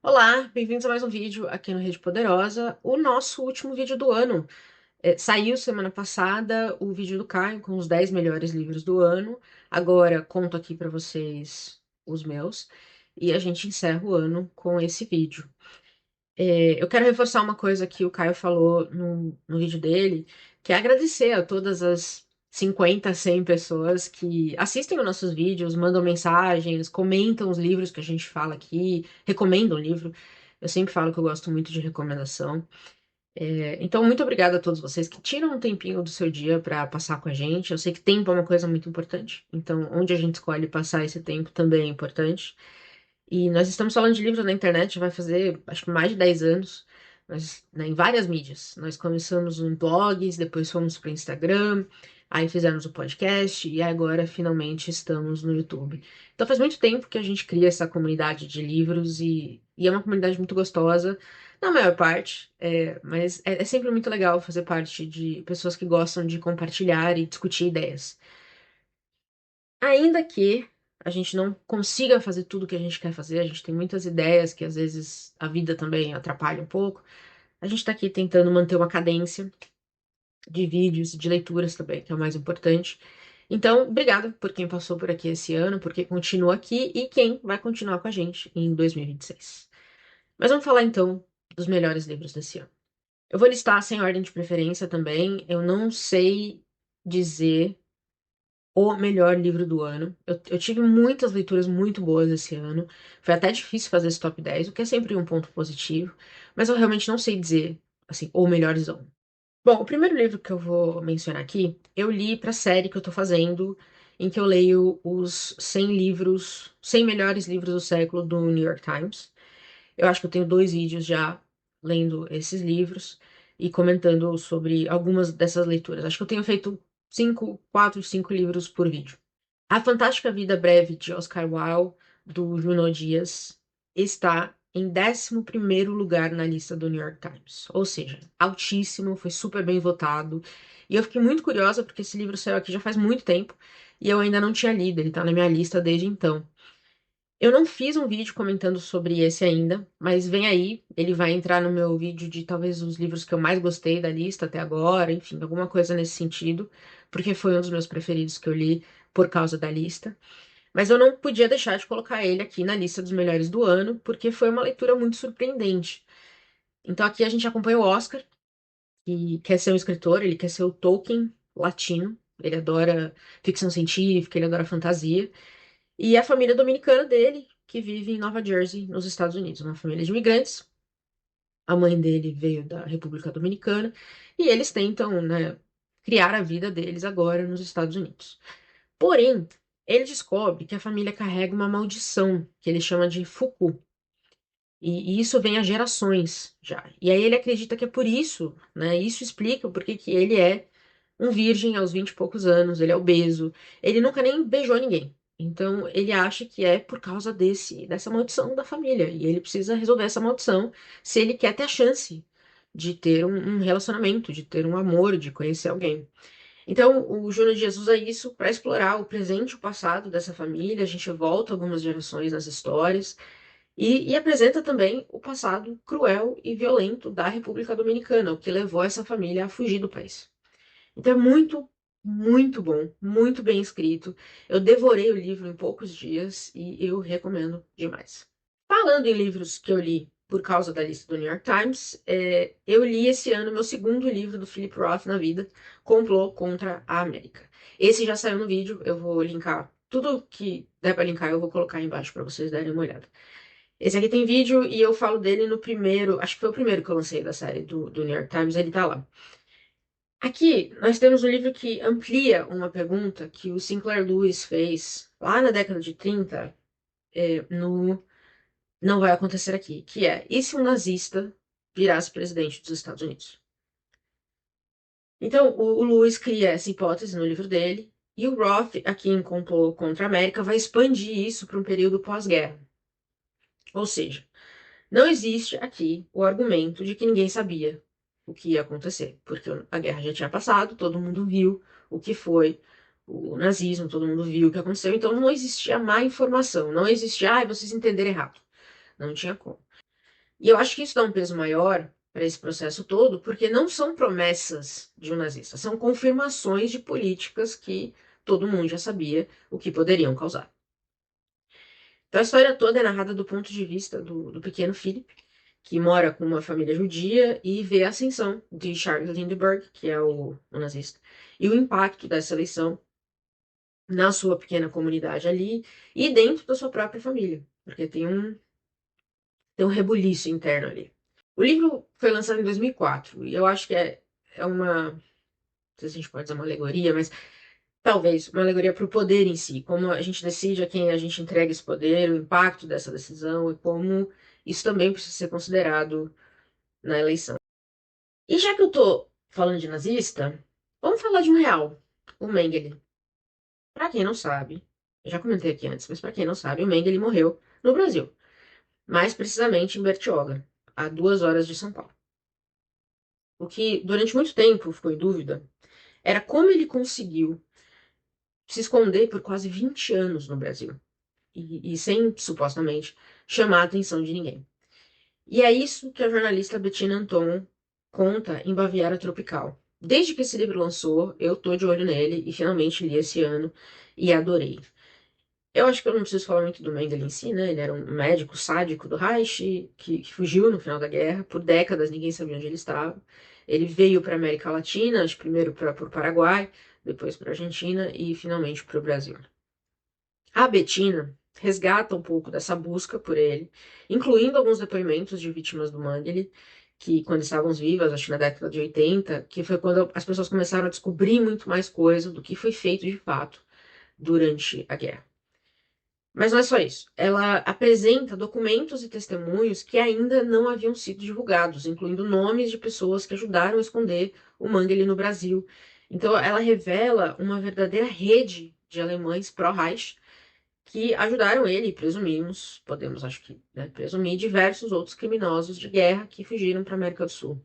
Olá, bem-vindos a mais um vídeo aqui no Rede Poderosa. O nosso último vídeo do ano. Saiu semana passada o vídeo do Caio com os 10 melhores livros do ano. Agora conto aqui para vocês os meus. E a gente encerra o ano com esse vídeo. Eu quero reforçar uma coisa que o Caio falou no vídeo dele, que é agradecer a todas as 50, 100 pessoas que assistem os nossos vídeos, mandam mensagens, comentam os livros que a gente fala aqui, recomendam o livro. Eu sempre falo que eu gosto muito de recomendação. Então, muito obrigada a todos vocês que tiram um tempinho do seu dia para passar com a gente. Eu sei que tempo é uma coisa muito importante, então, onde a gente escolhe passar esse tempo também é importante. E nós estamos falando de livros na internet, vai fazer acho que mais de 10 anos, né, em várias mídias. Nós começamos em blogs, depois fomos para o Instagram, aí fizemos o podcast e agora finalmente estamos no YouTube. Então faz muito tempo que a gente cria essa comunidade de livros e é uma comunidade muito gostosa, na maior parte, mas é sempre muito legal fazer parte de pessoas que gostam de compartilhar e discutir ideias. Ainda que a gente não consiga fazer tudo o que a gente quer fazer, a gente tem muitas ideias que às vezes a vida também atrapalha um pouco. A gente está aqui tentando manter uma cadência de vídeos e de leituras também, que é o mais importante. Então, obrigada por quem passou por aqui esse ano, por quem continua aqui e quem vai continuar com a gente em 2026. Mas vamos falar então dos melhores livros desse ano. Eu vou listar sem ordem de preferência também. Eu não sei dizer o melhor livro do ano. Eu tive muitas leituras muito boas esse ano. Foi até difícil fazer esse top 10, o que é sempre um ponto positivo. Mas eu realmente não sei dizer, assim, o melhorzão. Bom, o primeiro livro que eu vou mencionar aqui, eu li para a série que eu tô fazendo, em que eu leio os 100 livros, 100 melhores livros do século do New York Times. Eu acho que eu tenho 2 vídeos já lendo esses livros e comentando sobre algumas dessas leituras. Acho que eu tenho feito 5 livros por vídeo. A Fantástica Vida Breve de Oscar Wilde, do Junot Dias, está em 11º lugar na lista do New York Times. Ou seja, altíssimo, foi super bem votado. E eu fiquei muito curiosa porque esse livro saiu aqui já faz muito tempo e eu ainda não tinha lido, ele está na minha lista desde então. Eu não fiz um vídeo comentando sobre esse ainda, mas vem aí, ele vai entrar no meu vídeo de talvez os livros que eu mais gostei da lista até agora, enfim, alguma coisa nesse sentido, porque foi um dos meus preferidos que eu li por causa da lista. Mas eu não podia deixar de colocar ele aqui na lista dos melhores do ano, porque foi uma leitura muito surpreendente. Então aqui a gente acompanha o Oscar, que quer ser um escritor, ele quer ser o Tolkien latino, ele adora ficção científica, ele adora fantasia. E a família dominicana dele, que vive em Nova Jersey, nos Estados Unidos, uma família de imigrantes. A mãe dele veio da República Dominicana e eles tentam, né, criar a vida deles agora nos Estados Unidos. Porém, ele descobre que a família carrega uma maldição que ele chama de Fuku. E isso vem há gerações já. E aí ele acredita que é por isso, né? Isso explica porque que ele é um virgem aos 20 e poucos anos, ele é obeso, ele nunca nem beijou ninguém. Então ele acha que é por causa dessa maldição da família. E ele precisa resolver essa maldição se ele quer ter a chance de ter um relacionamento, de ter um amor, de conhecer alguém. Então o Júnior Dias usa isso para explorar o presente e o passado dessa família. A gente volta algumas gerações nas histórias e apresenta também o passado cruel e violento da República Dominicana, o que levou essa família a fugir do país. Então é muito, muito bom, muito bem escrito. Eu devorei o livro em poucos dias e eu recomendo demais. Falando em livros que eu li por causa da lista do New York Times, eu li esse ano meu segundo livro do Philip Roth na vida, Complô contra a América. Esse já saiu no vídeo, eu vou linkar tudo que der pra linkar, eu vou colocar aí embaixo pra vocês darem uma olhada. Esse aqui tem vídeo e eu falo dele no primeiro, acho que foi o primeiro que eu lancei da série do New York Times, ele tá lá. Aqui nós temos um livro que amplia uma pergunta que o Sinclair Lewis fez lá na década de 30, no Não Vai Acontecer Aqui, que é: e se um nazista virasse presidente dos Estados Unidos? Então, o Lewis cria essa hipótese no livro dele, e o Roth, aqui em Complô contra a América, vai expandir isso para um período pós-guerra. Ou seja, não existe aqui o argumento de que ninguém sabia o que ia acontecer, porque a guerra já tinha passado, todo mundo viu o que foi o nazismo, todo mundo viu o que aconteceu, então não existia má informação, não existia, vocês entenderam errado. Não tinha como. E eu acho que isso dá um peso maior para esse processo todo, porque não são promessas de um nazista, são confirmações de políticas que todo mundo já sabia o que poderiam causar. Então a história toda é narrada do ponto de vista do pequeno Philip, que mora com uma família judia e vê a ascensão de Charles Lindbergh, que é o nazista, e o impacto dessa eleição na sua pequena comunidade ali e dentro da sua própria família, porque tem um rebuliço interno ali. O livro foi lançado em 2004 e eu acho que é uma, não sei se a gente pode dizer uma alegoria, mas talvez uma alegoria para o poder em si, como a gente decide a quem a gente entrega esse poder, o impacto dessa decisão e como isso também precisa ser considerado na eleição. E já que eu tô falando de nazista, vamos falar de um real, o Mengele. Para quem não sabe, eu já comentei aqui antes, mas para quem não sabe, o Mengele morreu no Brasil, mais precisamente em Bertioga, a 2 horas de São Paulo. O que durante muito tempo ficou em dúvida era como ele conseguiu se esconder por quase 20 anos no Brasil e sem, supostamente, chamar a atenção de ninguém. E é isso que a jornalista Bettina Anton conta em Baviera Tropical. Desde que esse livro lançou, eu tô de olho nele e finalmente li esse ano e adorei. Eu acho que eu não preciso falar muito do Mengele em si, né? Ele era um médico sádico do Reich que fugiu no final da guerra. Por décadas ninguém sabia onde ele estava. Ele veio para a América Latina, acho que primeiro para o Paraguai, depois para a Argentina e finalmente para o Brasil. A Bettina resgata um pouco dessa busca por ele, incluindo alguns depoimentos de vítimas do Mengele, que quando estavam vivas, acho que na década de 80, que foi quando as pessoas começaram a descobrir muito mais coisa do que foi feito de fato durante a guerra. Mas não é só isso. Ela apresenta documentos e testemunhos que ainda não haviam sido divulgados, incluindo nomes de pessoas que ajudaram a esconder o Mengele no Brasil. Então, ela revela uma verdadeira rede de alemães pró-Reich que ajudaram ele, e presumimos, podemos acho que presumir, diversos outros criminosos de guerra que fugiram para a América do Sul.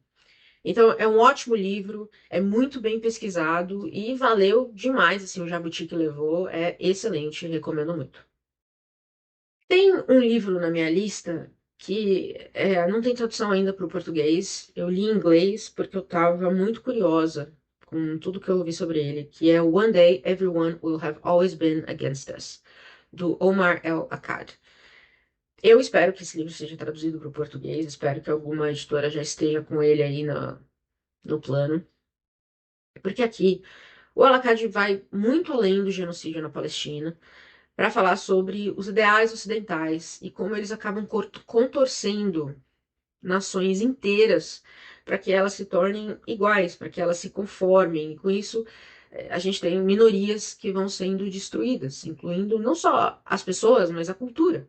Então, é um ótimo livro, é muito bem pesquisado e valeu demais assim, o jabuti que levou. É excelente, recomendo muito. Tem um livro na minha lista que não tem tradução ainda para o português. Eu li em inglês porque eu estava muito curiosa com tudo que eu ouvi sobre ele, que é One Day Everyone Will Have Always Been Against Us, do Omar El-Akkad. Eu espero que esse livro seja traduzido para o português, espero que alguma editora já esteja com ele aí no plano, porque aqui o El-Akkad vai muito além do genocídio na Palestina para falar sobre os ideais ocidentais e como eles acabam contorcendo nações inteiras para que elas se tornem iguais, para que elas se conformem. E com isso, a gente tem minorias que vão sendo destruídas, incluindo não só as pessoas, mas a cultura,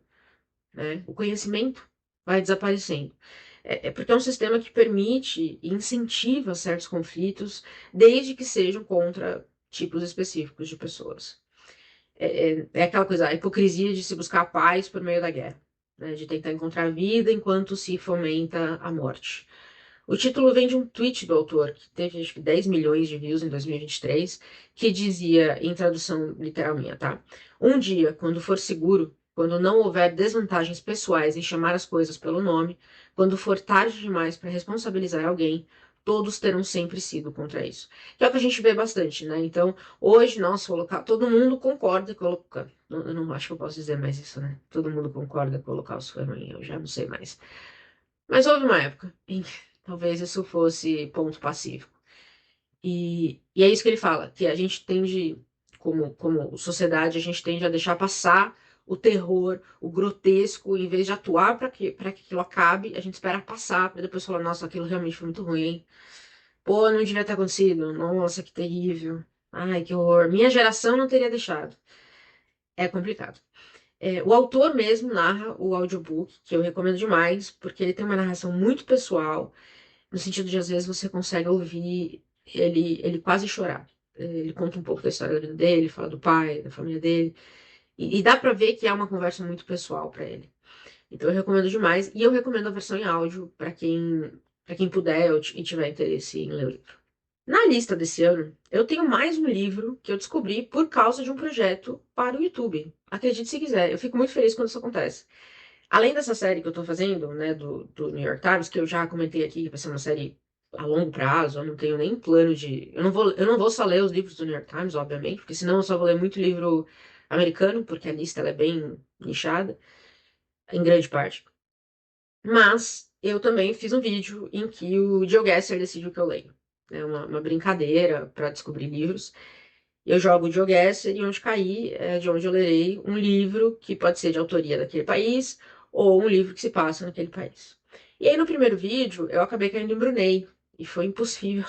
né? O conhecimento vai desaparecendo. É porque é um sistema que permite e incentiva certos conflitos, desde que sejam contra tipos específicos de pessoas. É aquela coisa, a hipocrisia de se buscar a paz por meio da guerra, né? De tentar encontrar a vida enquanto se fomenta a morte. O título vem de um tweet do autor, que teve acho que 10 milhões de views em 2023, que dizia, em tradução literal minha, tá? Um dia, quando for seguro, quando não houver desvantagens pessoais em chamar as coisas pelo nome, quando for tarde demais para responsabilizar alguém, todos terão sempre sido contra isso. Que é o que a gente vê bastante, né? Então, hoje, nossa, colocar, todo mundo concorda com colocar. Eu não acho que eu posso dizer mais isso, né? Todo mundo concorda que o Holocausto foi ruim, eu já não sei mais. Mas houve uma época em que talvez isso fosse ponto pacífico. E é isso que ele fala, que a gente tende, como sociedade, a gente tende a deixar passar o terror, o grotesco, em vez de atuar para que aquilo acabe, a gente espera passar para depois falar, nossa, aquilo realmente foi muito ruim, hein? Pô, não devia ter acontecido. Nossa, que terrível. Ai, que horror. Minha geração não teria deixado. É complicado. O autor mesmo narra o audiobook, que eu recomendo demais, porque ele tem uma narração muito pessoal, no sentido de às vezes você consegue ouvir ele quase chorar. Ele conta um pouco da história da vida dele, fala do pai, da família dele, e dá pra ver que é uma conversa muito pessoal pra ele. Então eu recomendo demais, e eu recomendo a versão em áudio para quem puder e tiver interesse em ler o livro. Na lista desse ano, eu tenho mais um livro que eu descobri por causa de um projeto para o YouTube. Acredite se quiser, eu fico muito feliz quando isso acontece. Além dessa série que eu tô fazendo, né, do New York Times, que eu já comentei aqui, que vai ser uma série a longo prazo, eu não tenho nem plano de. Eu não vou só ler os livros do New York Times, obviamente, porque senão eu só vou ler muito livro americano, porque a lista ela é bem nichada, em grande parte. Mas eu também fiz um vídeo em que o GeoGuessr decide o que eu leio. É uma brincadeira para descobrir livros. Eu jogo o GeoGuessr e onde cair é de onde eu lerei um livro que pode ser de autoria daquele país ou um livro que se passa naquele país. E aí no primeiro vídeo eu acabei caindo em Brunei e foi impossível,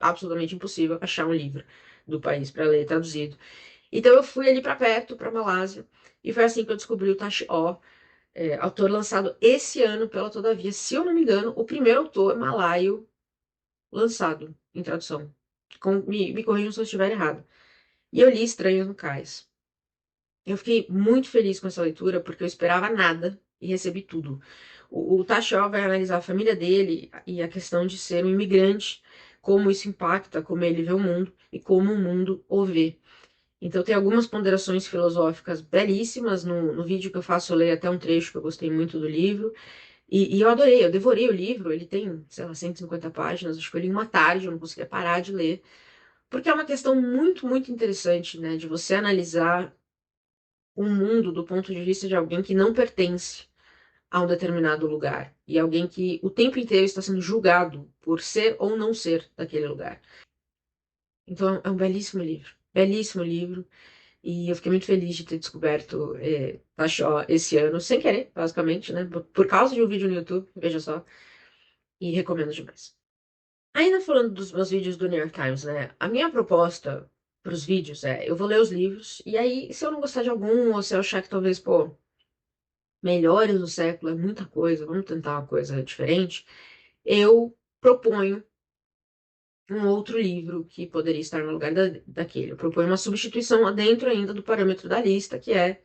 absolutamente impossível achar um livro do país para ler traduzido. Então eu fui ali para perto, para Malásia, e foi assim que eu descobri o Tashi O, autor lançado esse ano pela Todavia, se eu não me engano, o primeiro autor malaio lançado em tradução. Me corrijam se eu estiver errado. E eu li Estranhos no Cais. Eu fiquei muito feliz com essa leitura porque eu esperava nada e recebi tudo. O Tachió vai analisar a família dele e a questão de ser um imigrante, como isso impacta como ele vê o mundo e como o mundo o vê. Então tem algumas ponderações filosóficas belíssimas no vídeo que eu faço, eu leio até um trecho que eu gostei muito do livro. E eu adorei, eu devorei o livro, ele tem, sei lá, 150 páginas, acho que eu li em uma tarde, eu não conseguia parar de ler. Porque é uma questão muito, muito interessante, né, de você analisar o mundo do ponto de vista de alguém que não pertence a um determinado lugar e alguém que o tempo inteiro está sendo julgado por ser ou não ser daquele lugar. Então é um belíssimo livro, e eu fiquei muito feliz de ter descoberto Pachó esse ano, sem querer, basicamente, né, por causa de um vídeo no YouTube, veja só, e recomendo demais. Ainda falando dos meus vídeos do New York Times, né? A minha proposta para os vídeos eu vou ler os livros, e aí, se eu não gostar de algum, ou se eu achar que talvez, pô, melhores do século é muita coisa, vamos tentar uma coisa diferente, eu proponho um outro livro que poderia estar no lugar daquele. Eu proponho uma substituição dentro ainda do parâmetro da lista, que é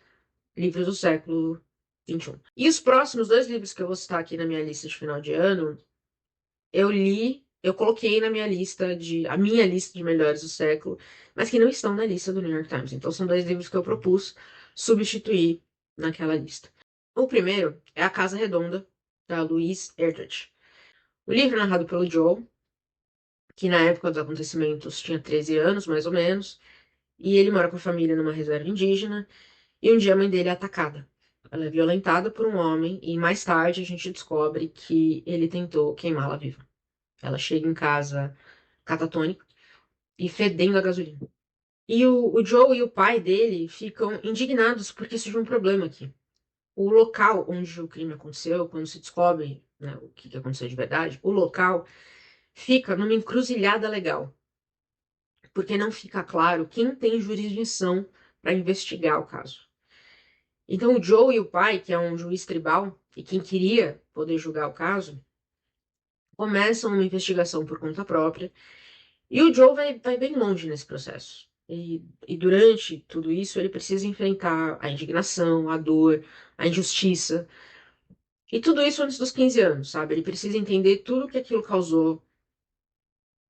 livros do século XXI. E os próximos dois livros que eu vou citar aqui na minha lista de final de ano, eu coloquei na minha lista a minha lista de melhores do século, mas que não estão na lista do New York Times. Então são dois livros que eu propus substituir naquela lista. O primeiro é A Casa Redonda, da Louise Erdrich. O livro é narrado pelo Joe, que na época dos acontecimentos tinha 13 anos, mais ou menos, e ele mora com a família numa reserva indígena, e um dia a mãe dele é atacada. Ela é violentada por um homem, e mais tarde a gente descobre que ele tentou queimá-la viva. Ela chega em casa catatônica e fedendo a gasolina. E o Joe e o pai dele ficam indignados porque surgiu um problema aqui. O local onde o crime aconteceu, quando se descobre, né, o que aconteceu de verdade, o local fica numa encruzilhada legal, porque não fica claro quem tem jurisdição para investigar o caso. Então o Joe e o pai, que é um juiz tribal e quem queria poder julgar o caso, começam uma investigação por conta própria. E o Joe vai bem longe nesse processo. E durante tudo isso, ele precisa enfrentar a indignação, a dor, a injustiça. E tudo isso antes dos 15 anos, sabe? Ele precisa entender tudo que aquilo causou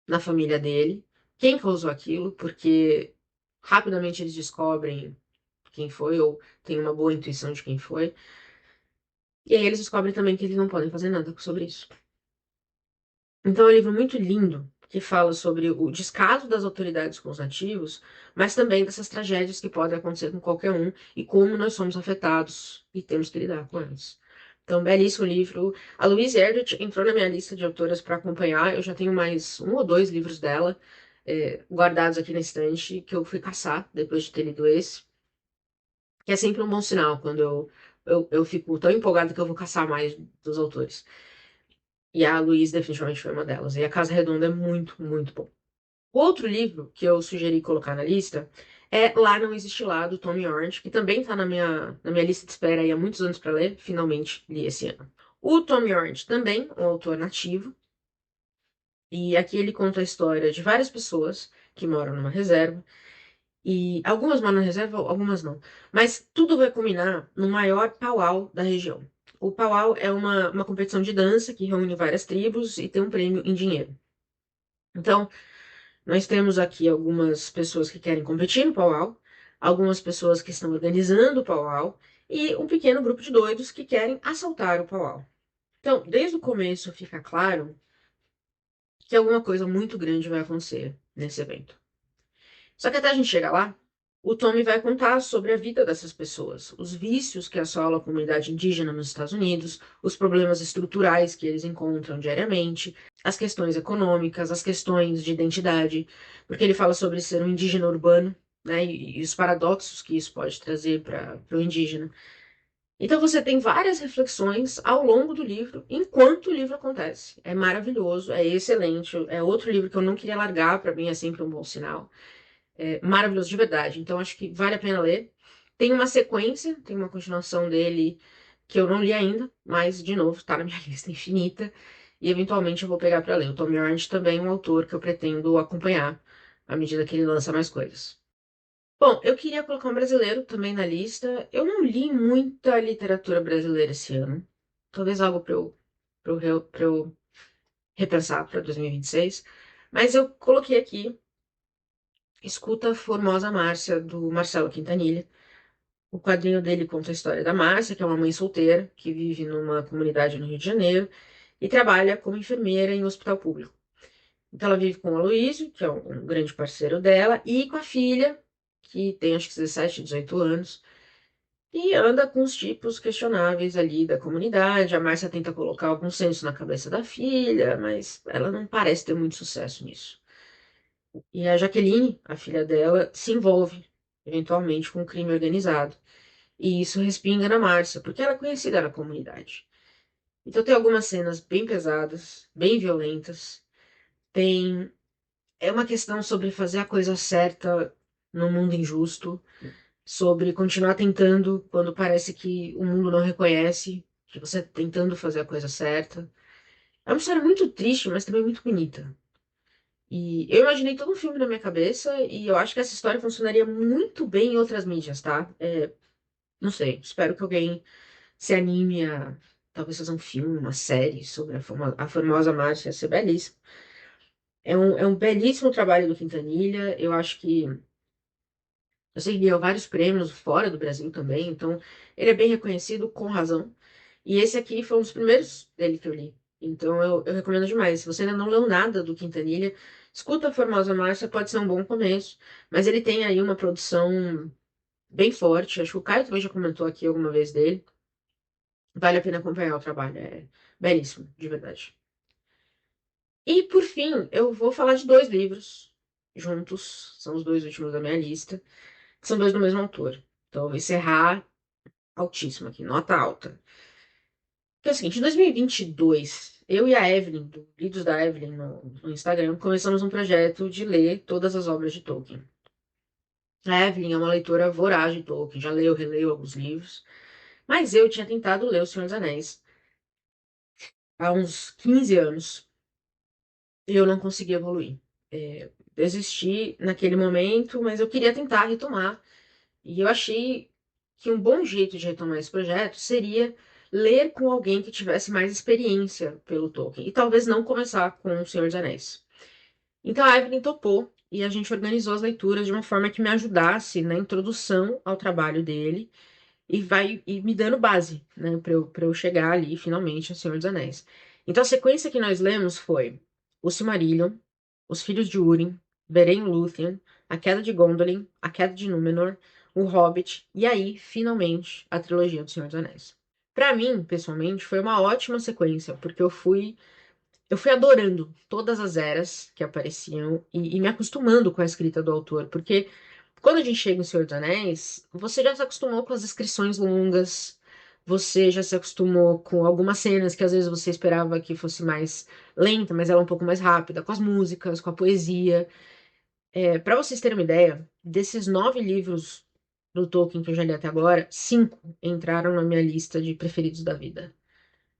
na família dele, quem causou aquilo, porque rapidamente eles descobrem quem foi, ou têm uma boa intuição de quem foi. E aí eles descobrem também que eles não podem fazer nada sobre isso. Então é um livro muito lindo que fala sobre o descaso das autoridades com os nativos, mas também dessas tragédias que podem acontecer com qualquer um e como nós somos afetados e temos que lidar com elas. Então, belíssimo livro. A Louise Erdrich entrou na minha lista de autoras para acompanhar. Eu já tenho mais um ou dois livros dela guardados aqui na estante que eu fui caçar depois de ter lido esse, que é sempre um bom sinal quando eu fico tão empolgada que eu vou caçar mais dos autores. E a Louise definitivamente foi uma delas. E A Casa Redonda é muito, muito bom. O outro livro que eu sugeri colocar na lista é Lá Não Existe Lá, do Tommy Orange, que também está na minha lista de espera aí há muitos anos para ler. Finalmente li esse ano. O Tommy Orange também, um autor nativo, e aqui ele conta a história de várias pessoas que moram numa reserva, e algumas moram na reserva, algumas não. Mas tudo vai culminar no maior powwow da região. O powwow é uma competição de dança que reúne várias tribos e tem um prêmio em dinheiro. Então, nós temos aqui algumas pessoas que querem competir no powwow, algumas pessoas que estão organizando o powwow, e um pequeno grupo de doidos que querem assaltar o Pauau. Então, desde o começo fica claro que alguma coisa muito grande vai acontecer nesse evento. Só que até a gente chegar lá, o Tommy vai contar sobre a vida dessas pessoas, os vícios que assolam a comunidade indígena nos Estados Unidos, os problemas estruturais que eles encontram diariamente, as questões econômicas, as questões de identidade, porque ele fala sobre ser um indígena urbano, né, e os paradoxos que isso pode trazer para o indígena. Então você tem várias reflexões ao longo do livro, enquanto o livro acontece. É maravilhoso, é excelente, é outro livro que eu não queria largar, para mim é sempre um bom sinal. É maravilhoso de verdade. Então acho que vale a pena ler. Tem uma sequência, tem uma continuação dele que eu não li ainda, mas de novo está na minha lista infinita e eventualmente eu vou pegar para ler. O Tom York também é um autor que eu pretendo acompanhar à medida que ele lança mais coisas. Bom, eu queria colocar um brasileiro também na lista. Eu não li muita literatura brasileira esse ano. Talvez algo pra eu repensar para 2026. Mas eu coloquei aqui Escuta Formosa Márcia, do Marcelo Quintanilha. O quadrinho dele conta a história da Márcia, que é uma mãe solteira que vive numa comunidade no Rio de Janeiro e trabalha como enfermeira em um hospital público. Então ela vive com o Aloysio, que é um grande parceiro dela, e com a filha, que tem acho que 17, 18 anos, e anda com os tipos questionáveis ali da comunidade. A Márcia tenta colocar algum senso na cabeça da filha, mas ela não parece ter muito sucesso nisso. E a Jaqueline, a filha dela, se envolve eventualmente com o crime organizado. E isso respinga na Márcia, porque ela é conhecida na comunidade. Então tem algumas cenas bem pesadas, bem violentas. Tem É uma questão sobre fazer a coisa certa no mundo injusto, sobre continuar tentando quando parece que o mundo não reconhece que você está tentando fazer a coisa certa. É uma história muito triste, mas também muito bonita. E eu imaginei todo um filme na minha cabeça e eu acho que essa história funcionaria muito bem em outras mídias, tá? Não sei, espero que alguém se anime a talvez fazer um filme, uma série sobre a famosa Márcia, ia ser belíssimo. É um belíssimo trabalho do Quintanilha, eu acho que eu sei que ganhou vários prêmios fora do Brasil também, então ele é bem reconhecido com razão. E esse aqui foi um dos primeiros dele que eu li. Então eu recomendo demais. Se você ainda não leu nada do Quintanilha, escuta a Formosa Márcia, pode ser um bom começo. Mas ele tem aí uma produção bem forte. Acho que o Caio também já comentou aqui alguma vez dele. Vale a pena acompanhar o trabalho. É belíssimo, de verdade. E por fim, eu vou falar de dois livros juntos. São os dois últimos da minha lista, que são dois do mesmo autor. Então eu vou encerrar altíssimo aqui, nota alta. Que é o seguinte, em 2022, eu e a Evelyn, do Lidos da Evelyn no Instagram, começamos um projeto de ler todas as obras de Tolkien. A Evelyn é uma leitora voraz de Tolkien, já leu, releu alguns livros, mas eu tinha tentado ler O Senhor dos Anéis há uns 15 anos e eu não conseguia evoluir. Desisti naquele momento, mas eu queria tentar retomar. E eu achei que um bom jeito de retomar esse projeto seria ler com alguém que tivesse mais experiência pelo Tolkien. E talvez não começar com O Senhor dos Anéis. Então a Evelyn topou e a gente organizou as leituras de uma forma que me ajudasse na introdução ao trabalho dele e me dando base, né, para eu chegar ali finalmente ao Senhor dos Anéis. Então a sequência que nós lemos foi O Silmarillion, Os Filhos de Húrin, Beren e Lúthien, A Queda de Gondolin, A Queda de Númenor, O Hobbit e aí, finalmente, a trilogia do Senhor dos Anéis. Para mim, pessoalmente, foi uma ótima sequência, porque eu fui adorando todas as eras que apareciam e me acostumando com a escrita do autor, porque quando a gente chega em Senhor dos Anéis, você já se acostumou com as descrições longas, você já se acostumou com algumas cenas que às vezes você esperava que fosse mais lenta, mas ela é um pouco mais rápida, com as músicas, com a poesia. Para vocês terem uma ideia, desses 9 livros do Tolkien que eu já li até agora, 5 entraram na minha lista de preferidos da vida.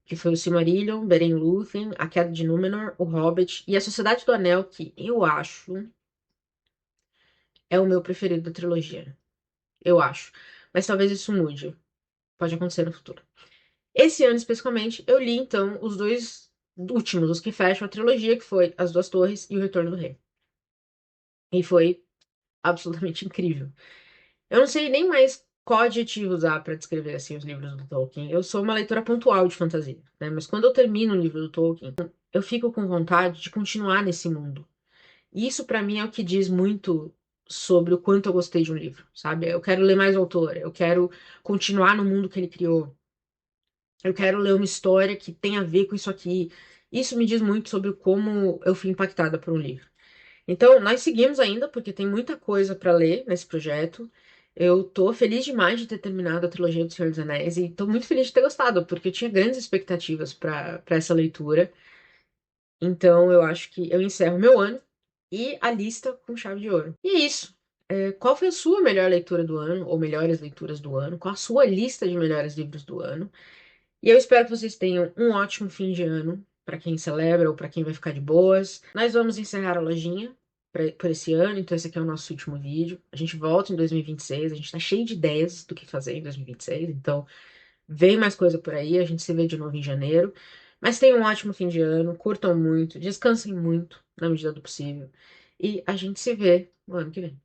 Que foi o Silmarillion, Beren e Lúthien, A Queda de Númenor, O Hobbit e A Sociedade do Anel, que eu acho é o meu preferido da trilogia. Eu acho. Mas talvez isso mude. Pode acontecer no futuro. Esse ano, especificamente, eu li, então, os dois últimos, os que fecham a trilogia, que foi As Duas Torres e O Retorno do Rei. E foi absolutamente incrível. Eu não sei nem mais qual adjetivo usar para descrever assim os livros do Tolkien? Eu sou uma leitora pontual de fantasia, né? Mas quando eu termino um livro do Tolkien, eu fico com vontade de continuar nesse mundo. E isso para mim é o que diz muito sobre o quanto eu gostei de um livro, sabe? Eu quero ler mais autor, eu quero continuar no mundo que ele criou. Eu quero ler uma história que tem a ver com isso aqui. Isso me diz muito sobre como eu fui impactada por um livro. Então, nós seguimos ainda, porque tem muita coisa para ler nesse projeto. Eu tô feliz demais de ter terminado a trilogia do Senhor dos Anéis e tô muito feliz de ter gostado, porque eu tinha grandes expectativas para essa leitura. Então, eu acho que eu encerro meu ano e a lista com chave de ouro. E é isso. Qual foi a sua melhor leitura do ano, ou melhores leituras do ano? Qual a sua lista de melhores livros do ano? E eu espero que vocês tenham um ótimo fim de ano, para quem celebra ou para quem vai ficar de boas. Nós vamos encerrar a lojinha por esse ano, então esse aqui é o nosso último vídeo. A gente volta em 2026, a gente tá cheio de ideias do que fazer em 2026, então vem mais coisa por aí, a gente se vê de novo em janeiro. Mas tenham um ótimo fim de ano, curtam muito, descansem muito na medida do possível. E a gente se vê no ano que vem.